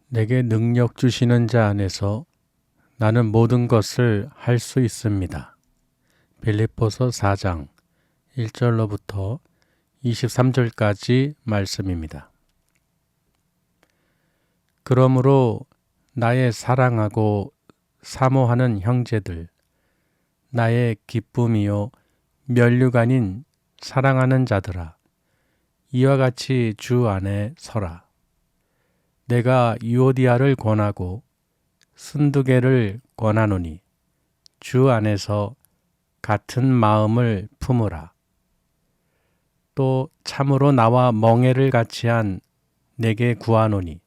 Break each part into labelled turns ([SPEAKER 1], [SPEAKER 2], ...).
[SPEAKER 1] 내게 능력 주시는 자 안에서 나는 모든 것을 할 수 있습니다. 빌립보서 4장 1절로부터 23절까지 말씀입니다. 그러므로 나의 사랑하고 사모하는 형제들, 나의 기쁨이요 면류가 아닌 사랑하는 자들아, 이와 같이 주 안에 서라. 내가 유오디아를 권하고 순두개를 권하노니 주 안에서 같은 마음을 품으라. 또 참으로 나와 멍에를 같이 한 내게 구하노니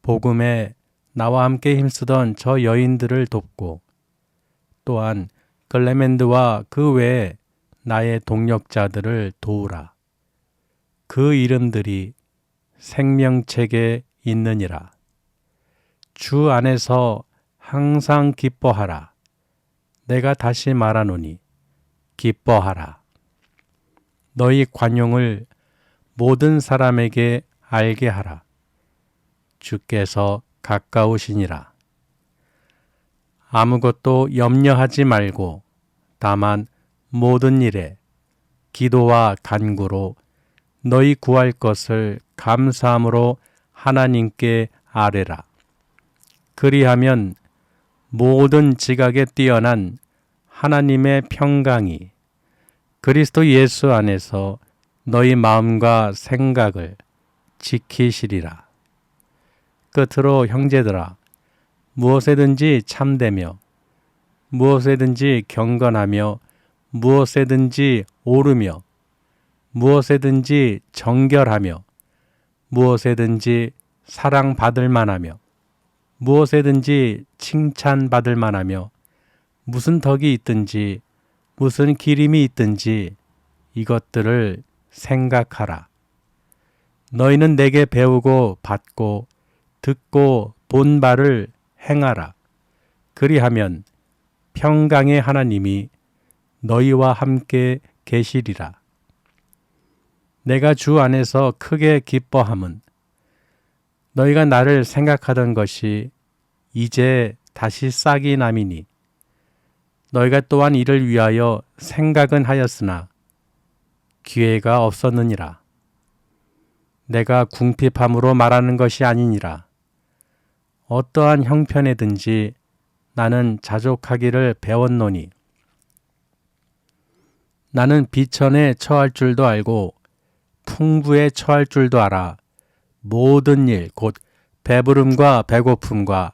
[SPEAKER 1] 복음에 나와 함께 힘쓰던 저 여인들을 돕고 또한 글레멘드와 그 외에 나의 동력자들을 도우라. 그 이름들이 생명책에 있느니라. 주 안에서 항상 기뻐하라. 내가 다시 말하노니 기뻐하라. 너희 관용을 모든 사람에게 알게 하라. 주께서 가까우시니라. 아무것도 염려하지 말고 다만 모든 일에 기도와 간구로 너희 구할 것을 감사함으로 하나님께 아뢰라. 그리하면 모든 지각에 뛰어난 하나님의 평강이 그리스도 예수 안에서 너희 마음과 생각을 지키시리라. 끝으로 형제들아, 무엇에든지 참되며 무엇에든지 경건하며 무엇에든지 옳으며 무엇에든지 정결하며 무엇에든지 사랑받을 만하며 무엇에든지 칭찬받을 만하며 무슨 덕이 있든지 무슨 기림이 있든지 이것들을 생각하라. 너희는 내게 배우고 받고 듣고 본 바를 행하라. 그리하면 평강의 하나님이 너희와 함께 계시리라. 내가 주 안에서 크게 기뻐함은 너희가 나를 생각하던 것이 이제 다시 싹이 남이니 너희가 또한 이를 위하여 생각은 하였으나 기회가 없었느니라. 내가 궁핍함으로 말하는 것이 아니니라. 어떠한 형편에든지 나는 자족하기를 배웠노니 나는 비천에 처할 줄도 알고 풍부에 처할 줄도 알아. 모든 일 곧 배부름과 배고픔과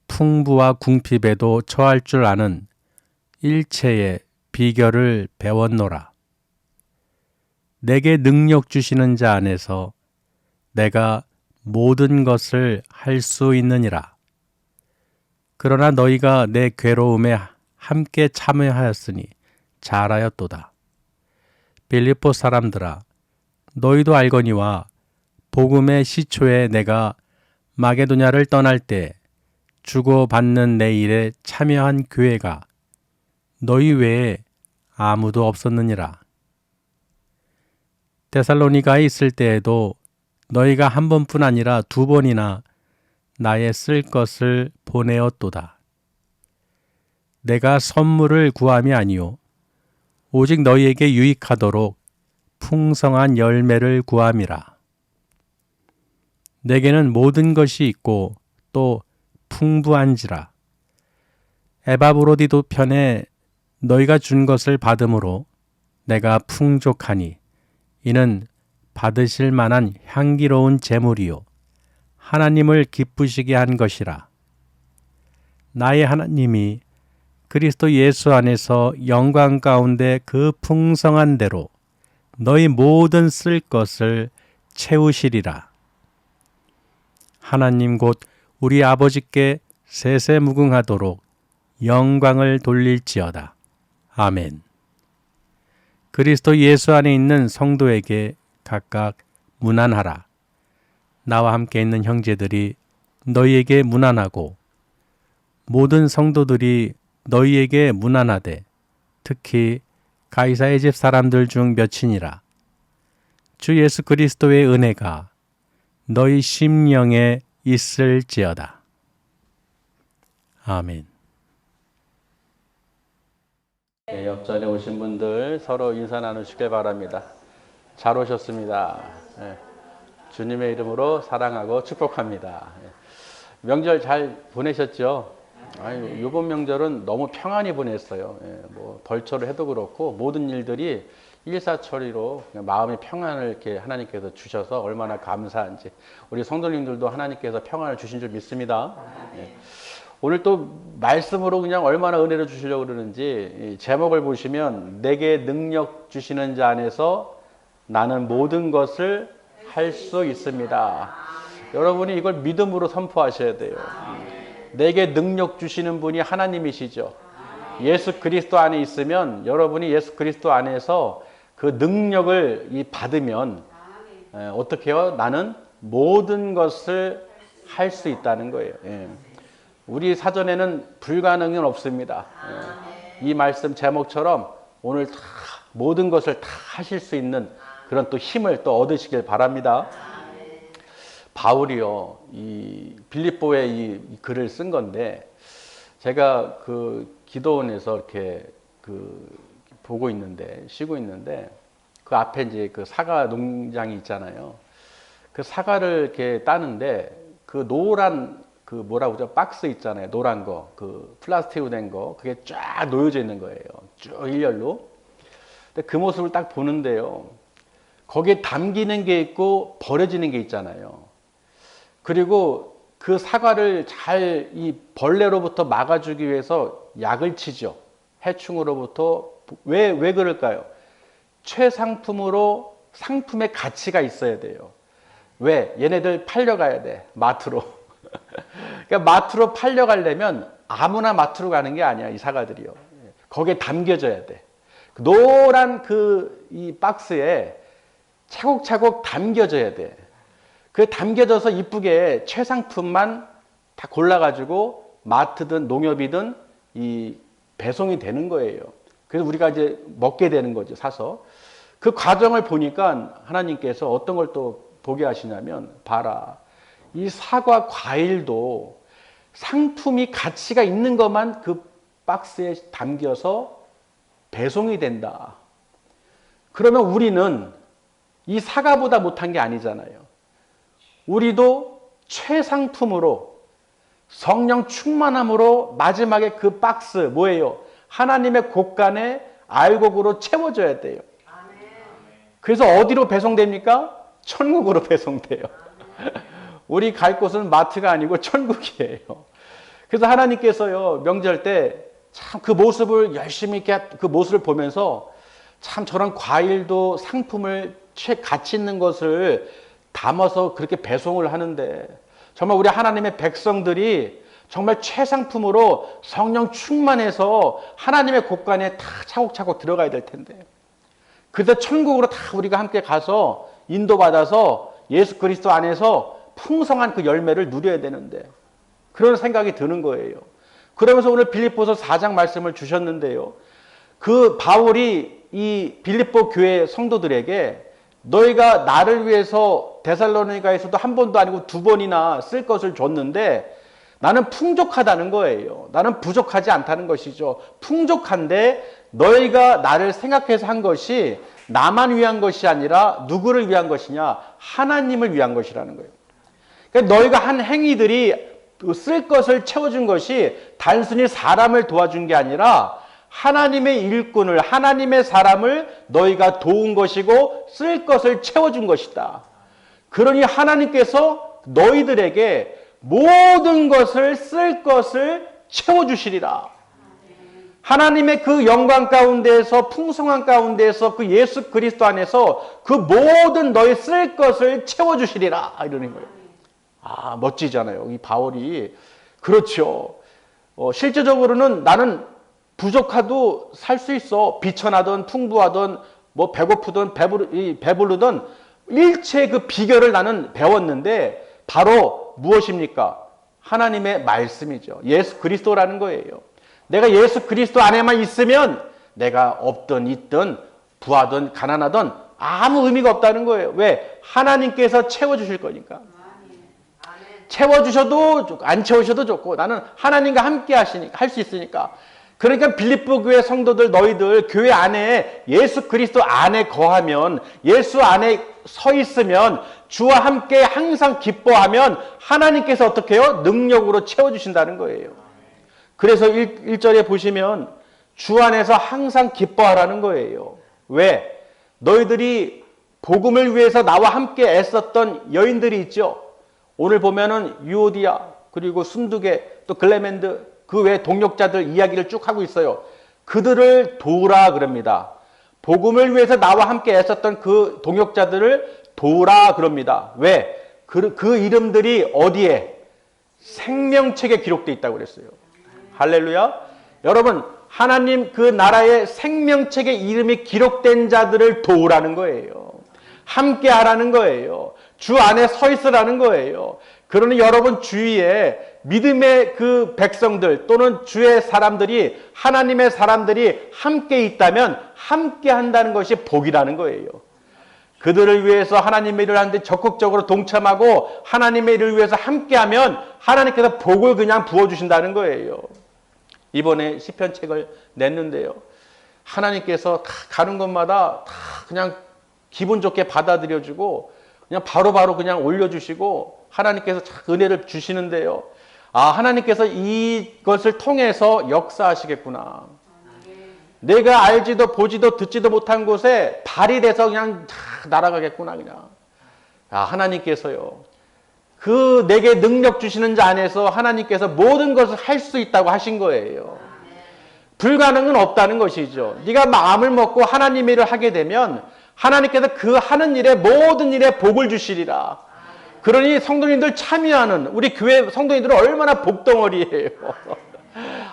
[SPEAKER 1] 풍부와 궁핍에도 처할 줄 아는 일체의 비결을 배웠노라. 내게 능력 주시는 자 안에서 내가 모든 것을 할 수 있느니라. 그러나 너희가 내 괴로움에 함께 참여하였으니 잘하였도다. 빌립보 사람들아, 너희도 알거니와 복음의 시초에 내가 마게도냐를 떠날 때 주고받는 내 일에 참여한 교회가 너희 외에 아무도 없었느니라. 데살로니가에 있을 때에도 너희가 한 번뿐 아니라 두 번이나 나의 쓸 것을 보내었도다. 내가 선물을 구함이 아니요 오직 너희에게 유익하도록 풍성한 열매를 구함이라. 내게는 모든 것이 있고 또 풍부한지라. 에바브로디도 편에 너희가 준 것을 받음으로 내가 풍족하니 이는 받으실 만한 향기로운 제물이요 하나님을 기쁘시게 한 것이라. 나의 하나님이 그리스도 예수 안에서 영광 가운데 그 풍성한 대로 너희 모든 쓸 것을 채우시리라. 하나님 곧 우리 아버지께 세세무궁하도록 영광을 돌릴지어다. 아멘. 그리스도 예수 안에 있는 성도에게 각각 문안하라. 나와 함께 있는 형제들이 너희에게 문안하고 모든 성도들이 너희에게 문안하되 특히 가이사의 집 사람들 중 몇이니라. 주 예수 그리스도의 은혜가 너희 심령에 있을지어다. 아멘. 네, 옆자리에 오신 분들 서로 인사 나누시길 바랍니다. 잘 오셨습니다. 네, 주님의 이름으로 사랑하고 축복합니다. 네, 명절 잘 보내셨죠? 이번 명절은 너무 평안히 보냈어요. 예, 뭐 벌초를 해도 그렇고 모든 일들이 일사천리로 마음의 평안을 이렇게 하나님께서 주셔서 얼마나 감사한지 우리 성도님들도 하나님께서 평안을 주신 줄 믿습니다. 예. 오늘 또 말씀으로 그냥 얼마나 은혜를 주시려고 그러는지 제목을 보시면 내게 능력 주시는 자 안에서 나는 모든 것을 할 수 있습니다. 여러분이 이걸 믿음으로 선포하셔야 돼요. 내게 능력 주시는 분이 하나님이시죠. 예수 그리스도 안에 있으면 여러분이 예수 그리스도 안에서 그 능력을 받으면 어떻게 해요? 나는 모든 것을 할 수 있다는 거예요. 예. 우리 사전에는 불가능은 없습니다. 예. 이 말씀 제목처럼 오늘 다 모든 것을 다 하실 수 있는 그런 또 힘을 또 얻으시길 바랍니다. 바울이요, 이 빌립보에 이 글을 쓴 건데 제가 그 기도원에서 이렇게 보고 있는데 쉬고 있는데 그 앞에 이제 그 사과 농장이 있잖아요. 그 사과를 이렇게 따는데 그 노란 그 뭐라고 그러죠? 박스 있잖아요. 노란 거, 그 플라스틱으로 된 거, 그게 쫙 놓여져 있는 거예요. 쭉 일렬로. 근데 그 모습을 딱 보는데요. 거기에 담기는 게 있고 버려지는 게 있잖아요. 그리고 그 사과를 잘 이 벌레로부터 막아주기 위해서 약을 치죠. 해충으로부터. 왜 그럴까요? 최상품으로 상품의 가치가 있어야 돼요. 왜? 얘네들 팔려가야 돼. 마트로. 그러니까 마트로 팔려가려면 아무나 마트로 가는 게 아니야. 이 사과들이요. 거기에 담겨져야 돼. 노란 이 박스에 차곡차곡 담겨져야 돼. 그 담겨져서 이쁘게 최상품만 다 골라가지고 마트든 농협이든 이 배송이 되는 거예요. 그래서 우리가 이제 먹게 되는 거죠, 사서. 그 과정을 보니까 하나님께서 어떤 걸 또 보게 하시냐면, 봐라. 이 사과 과일도 상품이 가치가 있는 것만 그 박스에 담겨서 배송이 된다. 그러면 우리는 이 사과보다 못한 게 아니잖아요. 우리도 최상품으로 성령 충만함으로 마지막에 그 박스 뭐예요? 하나님의 곳간에 알곡으로 채워져야 돼요. 그래서 어디로 배송됩니까? 천국으로 배송돼요. 우리 갈 곳은 마트가 아니고 천국이에요. 그래서 하나님께서요, 명절 때 참 그 모습을 열심히 이렇게 그 모습을 보면서 참 저런 과일도 상품을 가치 있는 것을 담아서 그렇게 배송을 하는데 정말 우리 하나님의 백성들이 정말 최상품으로 성령 충만해서 하나님의 곳간에 다 차곡차곡 들어가야 될 텐데 그래서 천국으로 다 우리가 함께 가서 인도받아서 예수 그리스도 안에서 풍성한 그 열매를 누려야 되는데 그런 생각이 드는 거예요. 그러면서 오늘 빌립보서 4장 말씀을 주셨는데요. 그 바울이 이 빌립보 교회 성도들에게 너희가 나를 위해서 데살로니가에서도 한 번도 아니고 두 번이나 쓸 것을 줬는데 나는 풍족하다는 거예요. 나는 부족하지 않다는 것이죠. 풍족한데 너희가 나를 생각해서 한 것이 나만 위한 것이 아니라 누구를 위한 것이냐? 하나님을 위한 것이라는 거예요. 그러니까 너희가 한 행위들이 쓸 것을 채워준 것이 단순히 사람을 도와준 게 아니라 하나님의 일꾼을, 하나님의 사람을 너희가 도운 것이고 쓸 것을 채워준 것이다. 그러니 하나님께서 너희들에게 모든 것을 쓸 것을 채워주시리라. 하나님의 그 영광 가운데에서 풍성한 가운데에서 그 예수 그리스도 안에서 그 모든 너희 쓸 것을 채워주시리라 이러는 거예요. 아, 멋지잖아요. 이 바울이. 그렇죠. 실제적으로는 나는 부족하도 살 수 있어. 비천하든 풍부하든 뭐 배고프든 배부르든 일체 그 비결을 나는 배웠는데 바로 무엇입니까? 하나님의 말씀이죠. 예수 그리스도라는 거예요. 내가 예수 그리스도 안에만 있으면 내가 없든 있든 부하든 가난하든 아무 의미가 없다는 거예요. 왜? 하나님께서 채워주실 거니까. 채워주셔도 좋고 안 채우셔도 좋고 나는 하나님과 함께 하시니까 할 수 있으니까. 그러니까 빌립보 교회 성도들 너희들 교회 안에 예수 그리스도 안에 거하면 예수 안에 서 있으면 주와 함께 항상 기뻐하면 하나님께서 어떻게 해요? 능력으로 채워주신다는 거예요. 그래서 1절에 보시면 주 안에서 항상 기뻐하라는 거예요. 왜? 너희들이 복음을 위해서 나와 함께 애썼던 여인들이 있죠. 오늘 보면은 유오디아 그리고 순두계 또 글레멘드 그 외 동역자들 이야기를 쭉 하고 있어요. 그들을 도우라 그럽니다. 복음을 위해서 나와 함께 애썼던 그 동역자들을 도우라 그럽니다. 왜? 그 이름들이 어디에? 생명책에 기록되어 있다고 그랬어요. 할렐루야. 여러분 하나님 그 나라의 생명책에 이름이 기록된 자들을 도우라는 거예요. 함께 하라는 거예요. 주 안에 서 있으라는 거예요. 그러니 여러분 주위에 믿음의 그 백성들 또는 주의 사람들이 하나님의 사람들이 함께 있다면 함께 한다는 것이 복이라는 거예요. 그들을 위해서 하나님의 일을 하는데 적극적으로 동참하고 하나님의 일을 위해서 함께하면 하나님께서 복을 그냥 부어주신다는 거예요. 이번에 시편 책을 냈는데요. 하나님께서 다 가는 곳마다 다 그냥 기분 좋게 받아들여주고 그냥 바로바로 그냥 올려주시고 하나님께서 은혜를 주시는데요. 아, 하나님께서 이것을 통해서 역사하시겠구나. 내가 알지도 보지도 듣지도 못한 곳에 발휘돼서 그냥 다 날아가겠구나 그냥. 아, 하나님께서요. 그 내게 능력 주시는 자 안에서 하나님께서 모든 것을 할 수 있다고 하신 거예요. 불가능은 없다는 것이죠. 네가 마음을 먹고 하나님의 일을 하게 되면 하나님께서 그 하는 일에 모든 일에 복을 주시리라. 그러니 성도님들 참여하는 우리 교회 성도님들은 얼마나 복덩어리예요.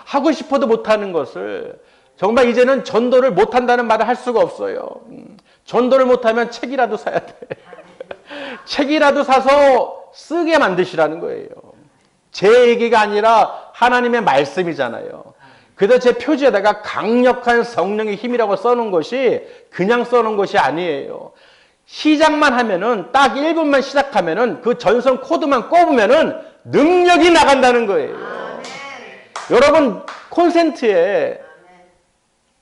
[SPEAKER 1] 하고 싶어도 못하는 것을 정말 이제는 전도를 못한다는 말을 할 수가 없어요. 전도를 못하면 책이라도 사야 돼. 책이라도 사서 쓰게 만드시라는 거예요. 제 얘기가 아니라 하나님의 말씀이잖아요. 그래서 제 표지에다가 강력한 성령의 힘이라고 써놓은 것이 그냥 써놓은 것이 아니에요. 시작만 하면은 딱 1분만 시작하면은 그 전선 코드만 꼽으면은 능력이 나간다는 거예요. 아멘. 여러분 콘센트에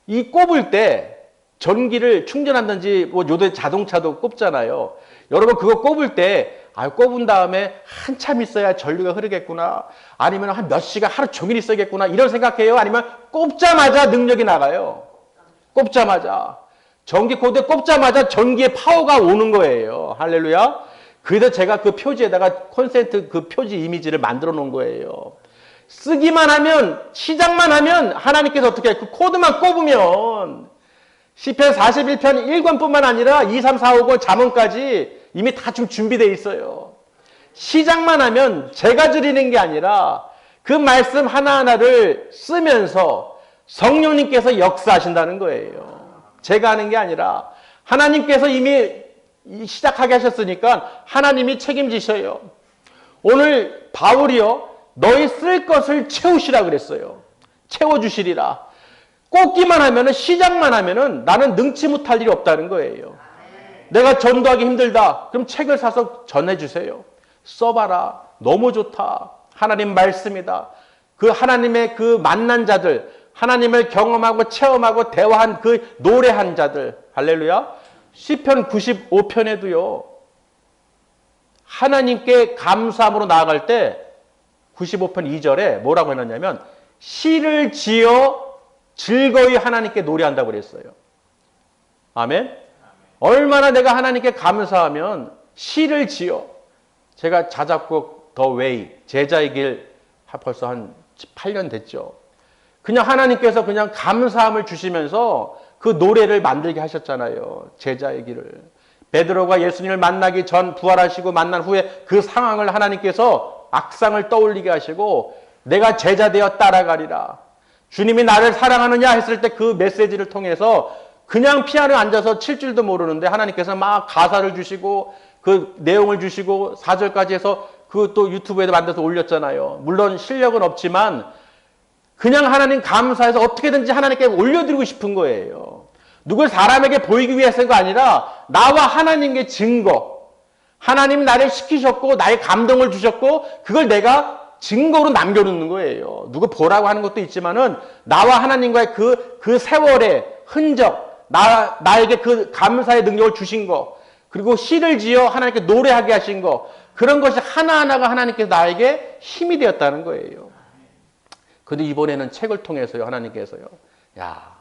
[SPEAKER 1] 이 꼽을 때 전기를 충전한다든지 뭐 요새 자동차도 꼽잖아요. 여러분 그거 꼽을 때 꼽은 다음에 한참 있어야 전류가 흐르겠구나. 아니면 한 몇 시간 하루 종일 있어야겠구나. 이런 생각해요. 아니면 꼽자마자 능력이 나가요. 꼽자마자. 전기 코드에 꼽자마자 전기의 파워가 오는 거예요. 할렐루야. 그래서 제가 그 표지에다가 콘센트 그 표지 이미지를 만들어 놓은 거예요. 쓰기만 하면 시작만 하면 하나님께서 어떻게 해? 그 코드만 꼽으면 시편 41편 1권뿐만 아니라 2, 3, 4, 5권 잠언까지 이미 다 좀 준비되어 있어요. 시작만 하면 제가 드리는 게 아니라 그 말씀 하나하나를 쓰면서 성령님께서 역사하신다는 거예요. 제가 하는 게 아니라 하나님께서 이미 시작하게 하셨으니까 하나님이 책임지셔요. 오늘 바울이요. 너희 쓸 것을 채우시라 그랬어요. 채워주시리라. 꽂기만 하면은 시작만 하면은 나는 능치 못할 일이 없다는 거예요. 내가 전도하기 힘들다. 그럼 책을 사서 전해주세요. 써봐라. 너무 좋다. 하나님 말씀이다. 그 하나님의 그 만난 자들, 하나님을 경험하고 체험하고 대화한 그 노래한 자들. 할렐루야. 시편 95편에도요. 하나님께 감사함으로 나아갈 때 95편 2절에 뭐라고 해놨냐면 시를 지어 즐거이 하나님께 노래한다고 그랬어요. 아멘. 얼마나 내가 하나님께 감사하면 시를 지어. 제가 자작곡 더 웨이 제자의 길 벌써 한 8년 됐죠. 그냥 하나님께서 그냥 감사함을 주시면서 그 노래를 만들게 하셨잖아요. 제자의 길을. 베드로가 예수님을 만나기 전 부활하시고 만난 후에 그 상황을 하나님께서 악상을 떠올리게 하시고 내가 제자 되어 따라가리라. 주님이 나를 사랑하느냐 했을 때 그 메시지를 통해서 그냥 피아노에 앉아서 칠 줄도 모르는데 하나님께서 막 가사를 주시고 그 내용을 주시고 4절까지 해서 그 또 유튜브에도 만들어서 올렸잖아요. 물론 실력은 없지만 그냥 하나님 감사해서 어떻게든지 하나님께 올려드리고 싶은 거예요. 누굴 사람에게 보이기 위해서가 아니라 나와 하나님의 증거, 하나님이 나를 시키셨고 나의 감동을 주셨고 그걸 내가 증거로 남겨놓는 거예요. 누구 보라고 하는 것도 있지만은 나와 하나님과의 그 세월의 흔적, 나에게 그 감사의 능력을 주신 거, 그리고 시를 지어 하나님께 노래하게 하신 거, 그런 것이 하나하나가 하나님께서 나에게 힘이 되었다는 거예요. 근데 이번에는 책을 통해서요, 하나님께서요. 야,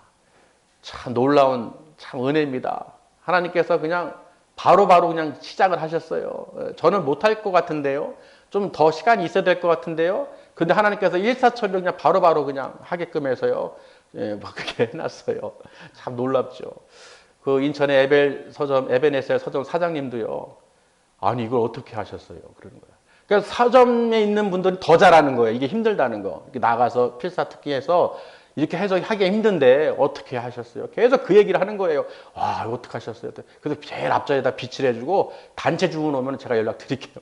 [SPEAKER 1] 참 놀라운 참 은혜입니다. 하나님께서 그냥 바로바로 그냥 시작을 하셨어요. 저는 못할 것 같은데요. 좀 더 시간이 있어야 될 것 같은데요. 근데 하나님께서 일사천리 그냥 바로바로 그냥 하게끔 해서요. 예, 막 그렇게 해놨어요. 참 놀랍죠. 그 인천의 에베네셀 서점 사장님도요. 아니, 이걸 어떻게 하셨어요? 그러는 거예요. 그러니까 서점에 있는 분들이 더 잘하는 거예요. 이게 힘들다는 거. 이렇게 나가서 필사특기해서 이렇게 해서 하기 힘든데 어떻게 하셨어요? 계속 그 얘기를 하는 거예요. 아, 이거 어떻게 하셨어요? 그래서 제일 앞자리에다 비치를 해주고 단체 주문 오면 제가 연락 드릴게요.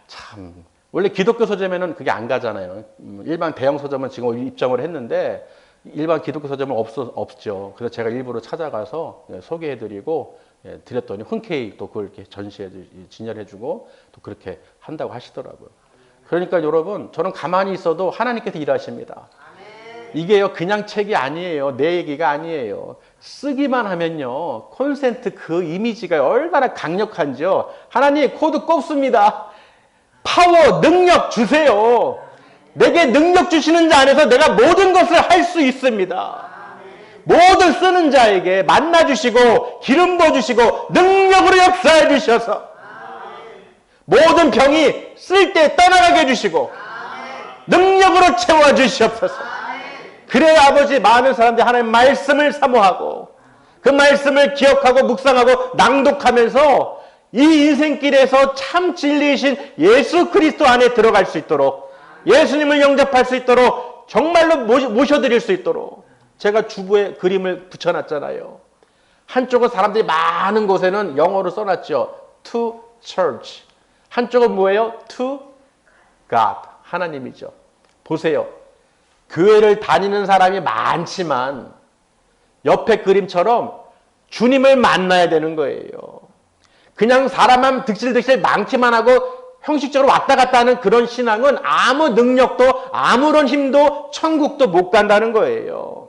[SPEAKER 1] 참, 원래 기독교 서점에는 그게 안 가잖아요. 일반 대형 서점은 지금 입점을 했는데 일반 기독교 서점은 없죠. 그래서 제가 일부러 찾아가서 소개해드리고 드렸더니 흔쾌히 또 그걸 이렇게 진열해주고 또 그렇게 한다고 하시더라고요. 그러니까 여러분, 저는 가만히 있어도 하나님께서 일하십니다. 이게요, 그냥 책이 아니에요. 내 얘기가 아니에요. 쓰기만 하면요, 콘센트 그 이미지가 얼마나 강력한지요. 하나님 코드 꼽습니다. 파워, 능력 주세요. 내게 능력 주시는 자 안에서 내가 모든 것을 할 수 있습니다. 모든 쓰는 자에게 만나주시고 기름 부어주시고 능력으로 역사해 주셔서 모든 병이 쓸 때 떠나가게 해주시고 능력으로 채워주시옵소서. 그래야 아버지, 많은 사람들이 하나님의 말씀을 사모하고 그 말씀을 기억하고 묵상하고 낭독하면서 이 인생길에서 참 진리이신 예수 그리스도 안에 들어갈 수 있도록, 예수님을 영접할 수 있도록, 정말로 모셔드릴 수 있도록 제가 주부에 그림을 붙여놨잖아요. 한쪽은 사람들이 많은 곳에는 영어로 써놨죠. To church. 한쪽은 뭐예요? To God. 하나님이죠. 보세요. 교회를 다니는 사람이 많지만 옆에 그림처럼 주님을 만나야 되는 거예요. 그냥 사람만 득실득실 많기만 하고 형식적으로 왔다 갔다 하는 그런 신앙은 아무 능력도 아무런 힘도 천국도 못 간다는 거예요.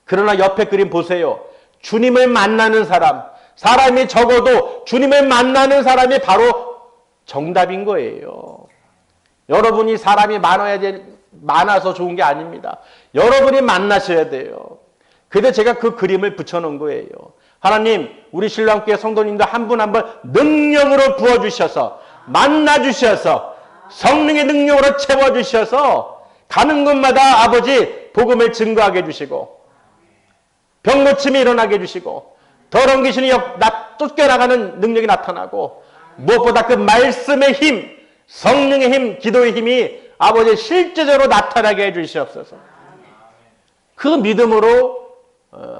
[SPEAKER 1] 그러나 옆에 그림 보세요. 주님을 만나는 사람, 사람이 적어도 주님을 만나는 사람이 바로 정답인 거예요. 여러분이 사람이 많아서 좋은 게 아닙니다. 여러분이 만나셔야 돼요. 그래서 제가 그 그림을 붙여놓은 거예요. 하나님, 우리 신랑교회 성도님들 한 분 한 분 능력으로 부어주셔서 만나주셔서 성령의 능력으로 채워주셔서 가는 곳마다 아버지 복음을 증거하게 해주시고 병고침이 일어나게 해주시고 더러운 귀신이 쫓겨나가는 능력이 나타나고 무엇보다 그 말씀의 힘, 성령의 힘, 기도의 힘이 아버지 실제적으로 나타나게 해주시옵소서. 그 믿음으로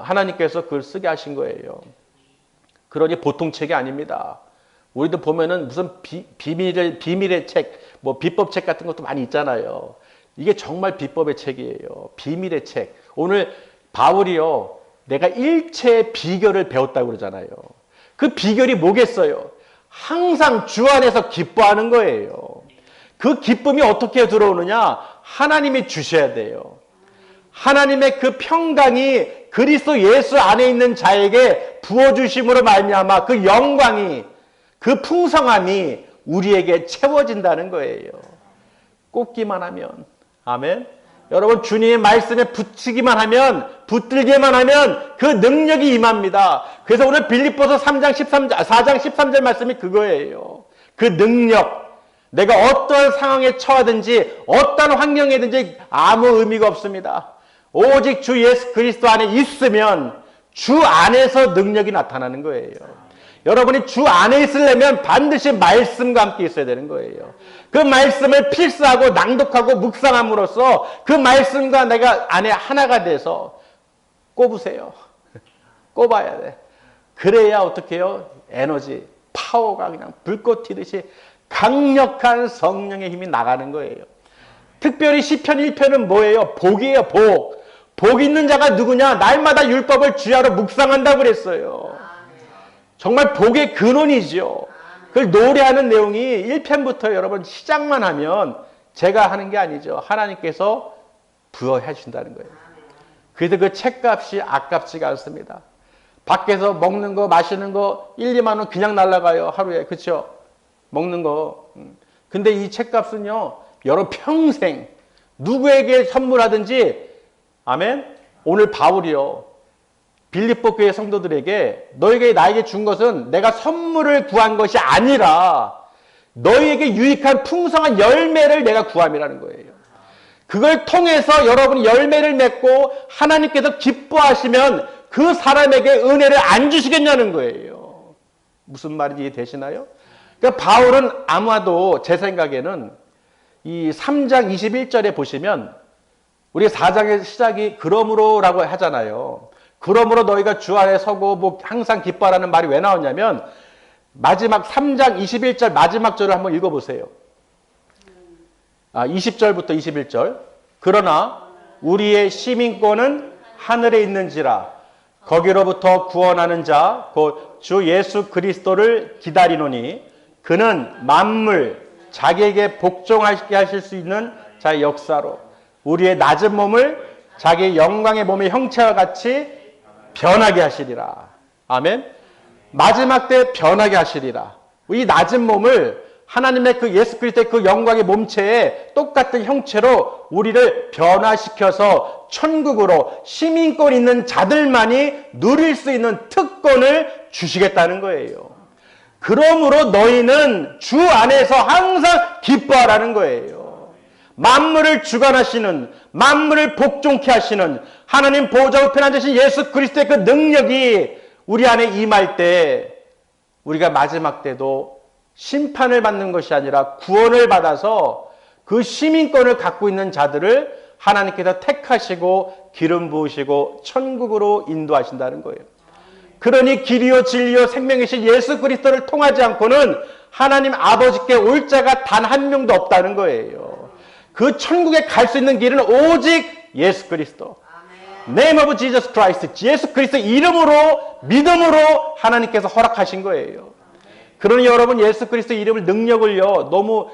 [SPEAKER 1] 하나님께서 그걸 쓰게 하신 거예요. 그러니 보통 책이 아닙니다. 우리도 보면은 무슨 비밀의 책, 뭐 비법책 같은 것도 많이 있잖아요. 이게 정말 비법의 책이에요. 비밀의 책. 오늘 바울이요, 내가 일체의 비결을 배웠다고 그러잖아요. 그 비결이 뭐겠어요? 항상 주 안에서 기뻐하는 거예요. 그 기쁨이 어떻게 들어오느냐? 하나님이 주셔야 돼요. 하나님의 그 평강이 그리스도 예수 안에 있는 자에게 부어주심으로 말미암아 그 영광이, 그 풍성함이 우리에게 채워진다는 거예요. 꽂기만 하면. 아멘. 여러분, 주님의 말씀에 붙이기만 하면, 붙들기만 하면 그 능력이 임합니다. 그래서 오늘 빌립보서 4장 13절 말씀이 그거예요. 그 능력. 내가 어떤 상황에 처하든지 어떤 환경이든지 아무 의미가 없습니다. 오직 주 예수 그리스도 안에 있으면 주 안에서 능력이 나타나는 거예요. 여러분이 주 안에 있으려면 반드시 말씀과 함께 있어야 되는 거예요. 그 말씀을 필사하고 낭독하고 묵상함으로써 그 말씀과 내가 안에 하나가 돼서 꼽으세요. 꼽아야 돼. 그래야 어떻게 해요? 에너지, 파워가 그냥 불꽃 튀듯이 강력한 성령의 힘이 나가는 거예요. 특별히 시편 1편은 뭐예요? 복이에요, 복. 복 있는 자가 누구냐? 날마다 율법을 주야로 묵상한다고 그랬어요. 정말 복의 근원이지요. 그걸 노래하는 내용이 1편부터 여러분 시작만 하면 제가 하는 게 아니죠. 하나님께서 부여해 주신다는 거예요. 그래서 그 책값이 아깝지가 않습니다. 밖에서 먹는 거 마시는 거 1, 2만 원 그냥 날아가요. 하루에. 그렇죠? 먹는 거. 근데 이 책값은요. 여러분 평생 누구에게 선물하든지 아멘. 오늘 바울이요. 빌립보 교회 성도들에게 너에게 나에게 준 것은 내가 선물을 구한 것이 아니라 너희에게 유익한 풍성한 열매를 내가 구함이라는 거예요. 그걸 통해서 여러분이 열매를 맺고 하나님께서 기뻐하시면 그 사람에게 은혜를 안 주시겠냐는 거예요. 무슨 말인지 이해되시나요? 그러니까 바울은 아마도 제 생각에는 이 3장 21절에 보시면 우리 4장의 시작이 그러므로라고 하잖아요. 그러므로 너희가 주 안에 서고 뭐 항상 기뻐하라는 말이 왜 나오냐면 마지막 3장 21절 마지막 절을 한번 읽어보세요. 20절부터 21절. 그러나 우리의 시민권은 하늘에 있는지라 거기로부터 구원하는 자 곧 주 예수 그리스도를 기다리노니 그는 만물 자기에게 복종하게 하실 수 있는 자의 역사로 우리의 낮은 몸을 자기의 영광의 몸의 형체와 같이 변하게 하시리라. 아멘. 마지막 때 변하게 하시리라. 이 낮은 몸을 하나님의 그 예수 그리스도의 그 영광의 몸체에 똑같은 형체로 우리를 변화시켜서 천국으로 시민권 있는 자들만이 누릴 수 있는 특권을 주시겠다는 거예요. 그러므로 너희는 주 안에서 항상 기뻐하라는 거예요. 만물을 주관하시는, 만물을 복종케 하시는 하나님 보좌 우편에 앉으신 예수 그리스도의 그 능력이 우리 안에 임할 때 우리가 마지막 때도 심판을 받는 것이 아니라 구원을 받아서 그 시민권을 갖고 있는 자들을 하나님께서 택하시고 기름 부으시고 천국으로 인도하신다는 거예요. 그러니 길이요 진리요 생명이신 예수 그리스도를 통하지 않고는 하나님 아버지께 올 자가 단 한 명도 없다는 거예요. 그 천국에 갈 수 있는 길은 오직 예수 그리스도. Name of Jesus Christ. 예수 그리스도 이름으로 믿음으로 하나님께서 허락하신 거예요. 그러니 여러분 예수 그리스도 이름을 능력을요 너무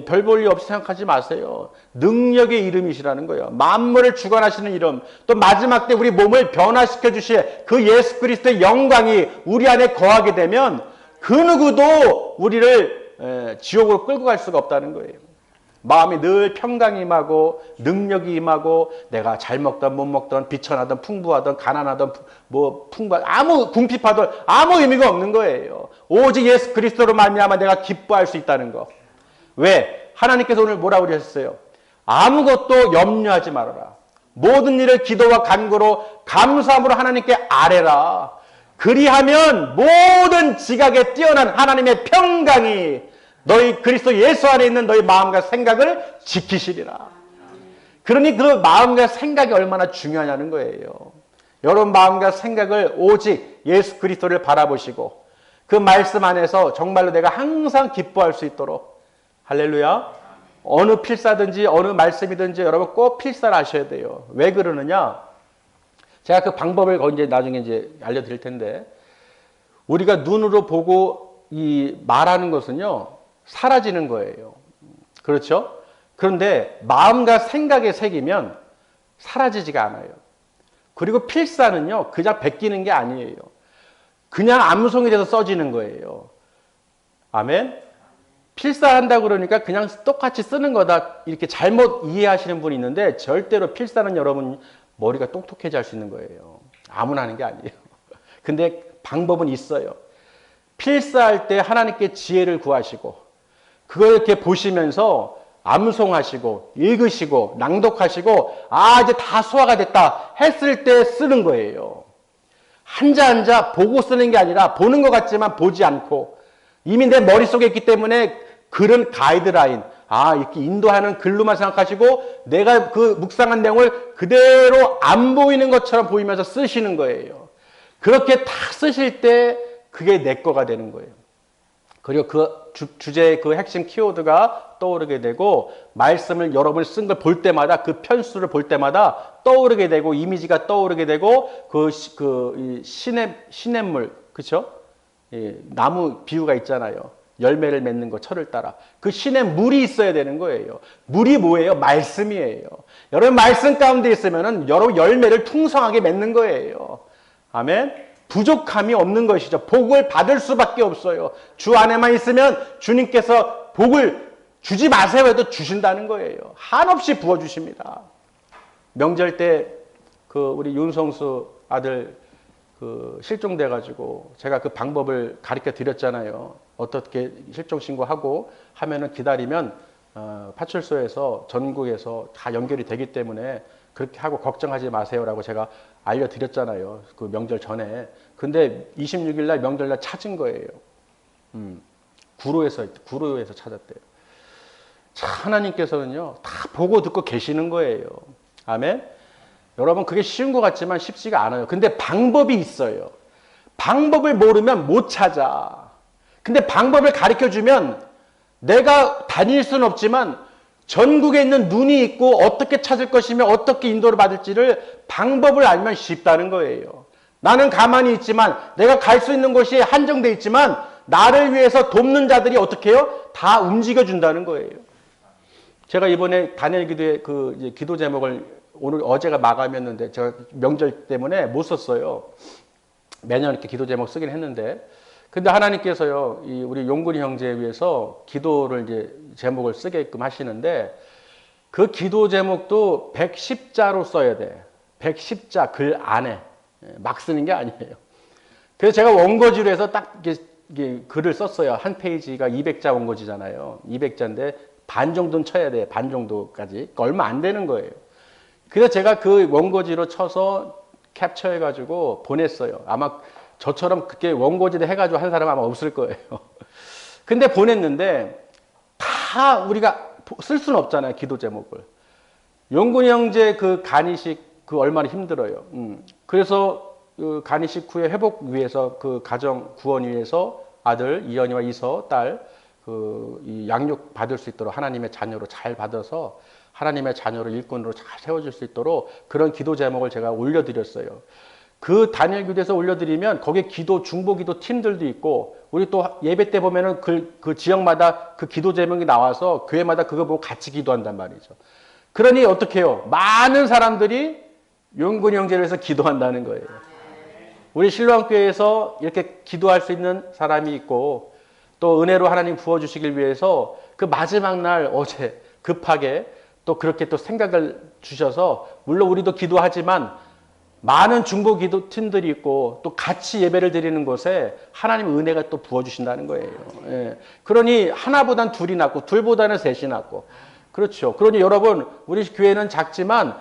[SPEAKER 1] 별 볼 일 없이 생각하지 마세요. 능력의 이름이시라는 거예요. 만물을 주관하시는 이름, 또 마지막 때 우리 몸을 변화시켜 주실 그 예수 그리스도의 영광이 우리 안에 거하게 되면 그 누구도 우리를 지옥으로 끌고 갈 수가 없다는 거예요. 마음이 늘 평강이 임하고 능력이 임하고 내가 잘 먹던 못 먹던 비천하던 풍부하던 가난하던 뭐 아무 궁핍하던 아무 의미가 없는 거예요. 오직 예수 그리스도로 말미암아 내가 기뻐할 수 있다는 거. 왜? 하나님께서 오늘 뭐라고 그러셨어요? 아무것도 염려하지 말아라. 모든 일을 기도와 간구로 감사함으로 하나님께 아뢰라. 그리하면 모든 지각에 뛰어난 하나님의 평강이 너희 그리스도 예수 안에 있는 너희 마음과 생각을 지키시리라. 그러니 그 마음과 생각이 얼마나 중요하냐는 거예요. 여러분 마음과 생각을 오직 예수 그리스도를 바라보시고 그 말씀 안에서 정말로 내가 항상 기뻐할 수 있도록 할렐루야. 어느 필사든지 어느 말씀이든지 여러분 꼭 필사를 하셔야 돼요. 왜 그러느냐? 제가 그 방법을 이제 나중에 이제 알려드릴 텐데 우리가 눈으로 보고 이 말하는 것은요 사라지는 거예요. 그렇죠? 그런데 마음과 생각에 새기면 사라지지가 않아요. 그리고 필사는요 그냥 베끼는 게 아니에요. 그냥 암송이 돼서 써지는 거예요. 아멘? 필사한다고 그러니까 그냥 똑같이 쓰는 거다 이렇게 잘못 이해하시는 분이 있는데 절대로 필사는 여러분 머리가 똑똑해져 할 수 있는 거예요. 아무나 하는 게 아니에요. 근데 방법은 있어요. 필사할 때 하나님께 지혜를 구하시고 그걸 이렇게 보시면서 암송하시고 읽으시고 낭독하시고 이제 다 소화가 됐다 했을 때 쓰는 거예요. 한자 한자 보고 쓰는 게 아니라 보는 것 같지만 보지 않고 이미 내 머릿속에 있기 때문에 글은 가이드라인 이렇게 인도하는 글로만 생각하시고 내가 그 묵상한 내용을 그대로 안 보이는 것처럼 보이면서 쓰시는 거예요. 그렇게 딱 쓰실 때 그게 내 거가 되는 거예요. 그리고 그 주제의 그 핵심 키워드가 떠오르게 되고 말씀을 여러분이 쓴 걸 볼 때마다 그 편수를 볼 때마다 떠오르게 되고 이미지가 떠오르게 되고 그 시냇물 그렇죠? 나무 비유가 있잖아요. 열매를 맺는 거 철을 따라. 그 신에 물이 있어야 되는 거예요. 물이 뭐예요? 말씀이에요. 여러분 말씀 가운데 있으면은 여러 열매를 풍성하게 맺는 거예요. 아멘. 부족함이 없는 것이죠. 복을 받을 수밖에 없어요. 주 안에만 있으면 주님께서 복을 주지 마세요 해도 주신다는 거예요. 한없이 부어주십니다. 명절 때 우리 윤성수 아들 실종돼가지고 제가 그 방법을 가르쳐 드렸잖아요. 어떻게 실종 신고하고 하면은 기다리면 파출소에서 전국에서 다 연결이 되기 때문에 그렇게 하고 걱정하지 마세요라고 제가 알려드렸잖아요. 그 명절 전에. 근데 26일 날 명절날 찾은 거예요. 구로에서 찾았대요. 참 하나님께서는요 다 보고 듣고 계시는 거예요. 아멘. 여러분 그게 쉬운 것 같지만 쉽지가 않아요. 근데 방법이 있어요. 방법을 모르면 못 찾아. 근데 방법을 가르쳐주면 내가 다닐 수는 없지만 전국에 있는 눈이 있고 어떻게 찾을 것이며 어떻게 인도를 받을지를 방법을 알면 쉽다는 거예요. 나는 가만히 있지만 내가 갈 수 있는 곳이 한정되어 있지만 나를 위해서 돕는 자들이 어떻게 해요? 다 움직여준다는 거예요. 제가 이번에 다니엘 기도의 기도 제목을 어제가 마감이었는데 제가 명절 때문에 못 썼어요. 매년 이렇게 기도 제목 쓰긴 했는데 근데 하나님께서요 우리 용근이 형제에 위해서 기도를 이제 제목을 쓰게끔 하시는데 그 기도 제목도 110자로 써야 돼. 110자 글 안에 막 쓰는 게 아니에요. 그래서 제가 원고지로 해서 딱 이게 글을 썼어요. 한 페이지가 200자 원고지잖아요. 200자인데 반 정도는 쳐야 돼. 반 정도까지. 얼마 안 되는 거예요. 그래서 제가 그 원고지로 쳐서 캡처해가지고 보냈어요. 아마 저처럼 그렇게 원고지를 해가지고 한 사람 아마 없을 거예요. 근데 보냈는데 다 우리가 쓸 수는 없잖아요. 기도 제목을. 용근이 형제 그 간이식 얼마나 힘들어요. 그래서 그 간이식 후에 회복 위해서 그 가정 구원 위해서 아들 이현이와 이서 딸 이 양육 받을 수 있도록 하나님의 자녀로 잘 받아서 하나님의 자녀로 일꾼으로 잘 세워질 수 있도록 그런 기도 제목을 제가 올려드렸어요. 그 다니엘 교대에서 올려드리면 거기에 기도 중보 기도 팀들도 있고 우리 또 예배 때 보면은 그 지역마다 그 기도 제목이 나와서 교회마다 그거 보고 같이 기도한단 말이죠. 그러니 어떻게 해요? 많은 사람들이 용근이 형제를 위해서 기도한다는 거예요. 우리 신랑교회에서 이렇게 기도할 수 있는 사람이 있고 또 은혜로 하나님 부어주시길 위해서 그 마지막 날 어제 급하게 또 그렇게 또 생각을 주셔서 물론 우리도 기도하지만 많은 중보 기도 팀들이 있고 또 같이 예배를 드리는 곳에 하나님 은혜가 또 부어주신다는 거예요. 예. 그러니 하나보단 둘이 낫고 둘보다는 셋이 낫고 그렇죠. 그러니 여러분 우리 교회는 작지만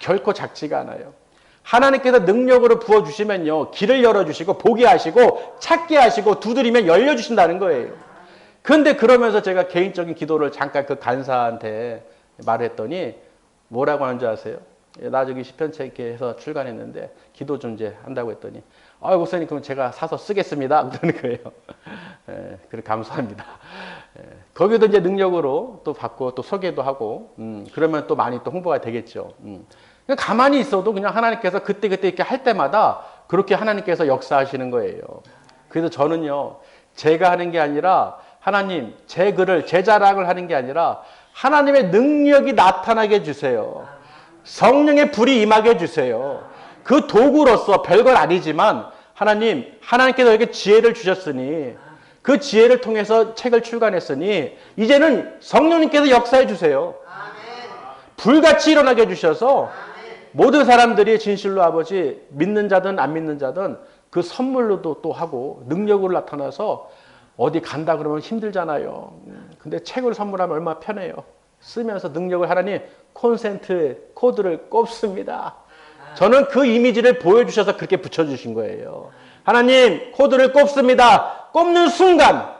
[SPEAKER 1] 결코 작지가 않아요. 하나님께서 능력으로 부어주시면요. 길을 열어주시고 보게 하시고 찾게 하시고 두드리면 열려주신다는 거예요. 그런데 그러면서 제가 개인적인 기도를 잠깐 그 간사한테 말했더니 뭐라고 하는 줄 아세요? 나 저기 시편책 해서 출간했는데 기도 좀 이제 한다고 했더니 목사님 그럼 제가 사서 쓰겠습니다. 그러는 거예요. 예, 그래 감사합니다. 예, 거기도 이제 능력으로 또 받고 또 소개도 하고 그러면 또 많이 또 홍보가 되겠죠. 그냥 가만히 있어도 그냥 하나님께서 그때 이렇게 할 때마다 그렇게 하나님께서 역사하시는 거예요. 그래서 저는요, 제가 하는 게 아니라 하나님, 제 글을, 제 자랑을 하는 게 아니라 하나님의 능력이 나타나게 해주세요. 성령의 불이 임하게 해주세요. 그 도구로서 별건 아니지만 하나님께서 여기 지혜를 주셨으니 그 지혜를 통해서 책을 출간했으니 이제는 성령님께서 역사해 주세요. 불같이 일어나게 해주셔서 모든 사람들이 진실로 아버지 믿는 자든 안 믿는 자든 그 선물로도 또 하고 능력으로 나타나서 어디 간다 그러면 힘들잖아요. 근데 책을 선물하면 얼마나 편해요. 쓰면서 능력을 하나님 콘센트 코드를 꼽습니다. 저는 그 이미지를 보여주셔서 그렇게 붙여주신 거예요. 하나님 코드를 꼽습니다. 꼽는 순간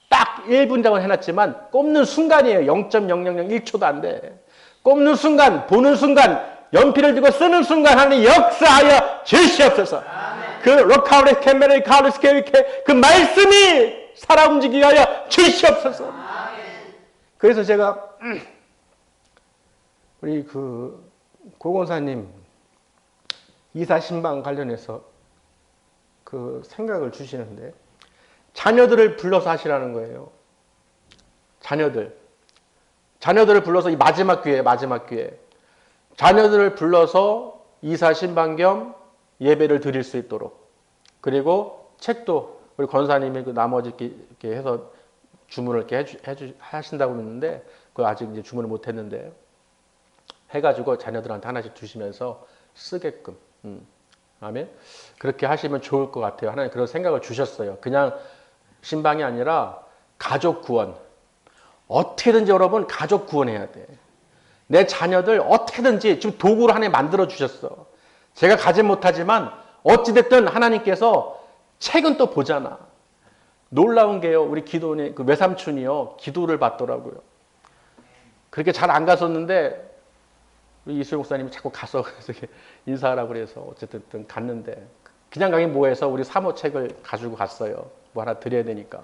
[SPEAKER 1] 딱 1분장은 해놨지만 꼽는 순간이에요. 0.0001초도 안 돼. 꼽는 순간, 보는 순간, 연필을 들고 쓰는 순간 하나님 역사하여 주시옵소서. 그 로카우레 캐메레 카우레스 케이케 그 말씀이 살아 움직이게 하여 주시옵소서. 그래서 제가 우리 그 고건사님 이사 신방 관련해서 그 생각을 주시는데 자녀들을 불러서 하시라는 거예요. 자녀들을 불러서 이 마지막 기회에 자녀들을 불러서 이사 신방겸 예배를 드릴 수 있도록, 그리고 책도 우리 권사님이 그 나머지 이렇게 해서 주문을 이렇게 하신다고 했는데 그 아직 이제 주문을 못 했는데 해가지고 자녀들한테 하나씩 주시면서 쓰게끔. 아멘. 그렇게 하시면 좋을 것 같아요. 하나님 그런 생각을 주셨어요. 그냥 신방이 아니라 가족 구원. 어떻게든지 여러분 가족 구원해야 돼. 내 자녀들 어떻게든지 지금 도구로 하나님 만들어 주셨어. 제가 가진 못하지만 어찌됐든 하나님께서 책은 또 보잖아. 놀라운 게요. 우리 기도원의 그 외삼촌이요. 기도를 받더라고요. 그렇게 잘 안 갔었는데 우리 이수영 목사님이 자꾸 가서 인사하라고 그래서 어쨌든 갔는데 그냥 가긴 뭐해서 우리 사모 책을 가지고 갔어요. 뭐 하나 드려야 되니까.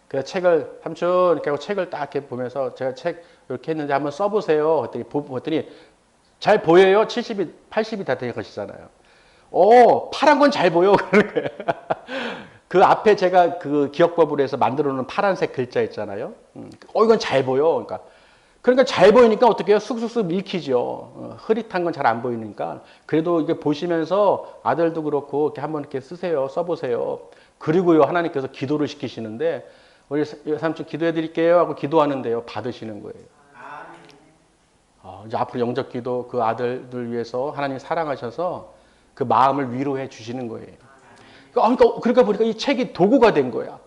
[SPEAKER 1] 그래서 책을 삼촌 이렇게 하고 책을 딱 이렇게 보면서 제가 책 이렇게 했는데 한번 써보세요. 그랬더니 잘 보여요? 70이 80이 다 된 것이잖아요. 파란 건 잘 보여. 그러는 거예요. 그 앞에 제가 그 기억법으로 해서 만들어 놓은 파란색 글자 있잖아요. 이건 잘 보여. 그러니까 잘 보이니까 어떻게 해요? 쑥쑥쑥 읽히죠. 흐릿한 건 잘 안 보이니까. 그래도 이게 보시면서 아들도 그렇고 이렇게 한번 이렇게 쓰세요. 써보세요. 그리고요, 하나님께서 기도를 시키시는데, 우리 삼촌 기도해 드릴게요 하고 기도하는데요, 받으시는 거예요. 이제 앞으로 영적 기도 그 아들들 위해서 하나님 사랑하셔서 그 마음을 위로해 주시는 거예요. 그러니까 보니까 이 책이 도구가 된 거야.